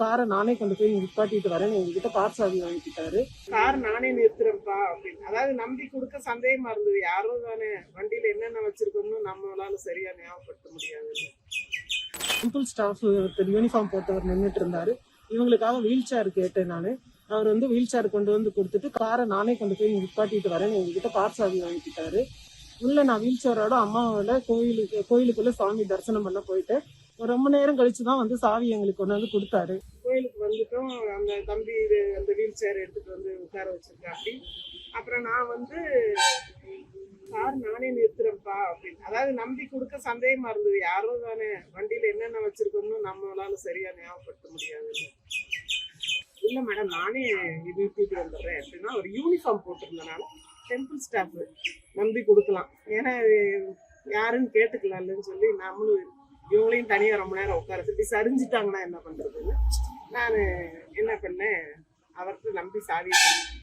காரை நானே கொண்டு போய் நிப்பாட்டிட்டு வரேன்னு எங்ககிட்ட கார் சாவி வாங்கிக்கிட்டாரு. கார் நானே நிறுத்துறேன்ப்பா அப்படின்னு. அதாவது நம்பி கொடுக்க சந்தேகமா இருந்தது. யாரோ தானே, வண்டியில என்னென்ன வச்சிருக்கோம்னு நம்மளால சரியா ஞாபகப்படுத்த முடியாது. டெம்பிள் ஸ்டாஃப் ஒருத்தர் யூனிஃபார்ம் போட்டவர் நின்றுட்டு இருந்தாரு. இவங்களுக்காக வீல் சேர் கேட்டேன் நானு. அவர் வந்து வீல் சேர் கொண்டு வந்து கொடுத்துட்டு காரை நானே கொண்டு போய் நிப்பாட்டிட்டு வரேன்னு எங்ககிட்ட கார் சாவி வாங்கிக்கிட்டாரு. உள்ள நான் வீல் சேரோட அம்மாவோட கோயிலுக்குள்ள சாமி தரிசனம் பண்ண போயிட்டு ரொம்ப நேரம் கழிச்சுதான் வந்து சாவி எங்களுக்கு கொண்டு வந்து கொடுத்தாரு. கோயிலுக்கு வந்துட்டோம். அந்த தம்பி அந்த வீல் சேர் எடுத்துட்டு வந்து உட்கார வச்சிருக்காப்படி. அப்புறம் நான் வந்து கார் நானே நிறுத்துறேன்ப்பா அப்படின்னு. அதாவது நம்பி கொடுக்க சந்தேகமா இருந்தது. யாரோ தானே, வண்டியில என்னென்ன வச்சிருக்கோம்னு நம்மளால சரியா ஞாபகப்படுத்த முடியாது. இல்ல மேடம், நானே நிறுத்திட்டு வந்துடுறேன் அப்படின்னா, ஒரு யூனிஃபார்ம் போட்டிருந்தனால டெம்பிள் ஸ்டாஃப் நம்பி கொடுக்கலாம், ஏன்னா யாருன்னு கேட்டுக்கலாம்னு சொல்லி நம்மளும் இவங்களையும் தனியா ரொம்ப நேரம் உட்கார சொல்லி சரிஞ்சிட்டாங்கன்னா என்ன பண்றதுன்னு நான் என்ன பண்ணேன், அவர்கிட்ட நம்பி சாவி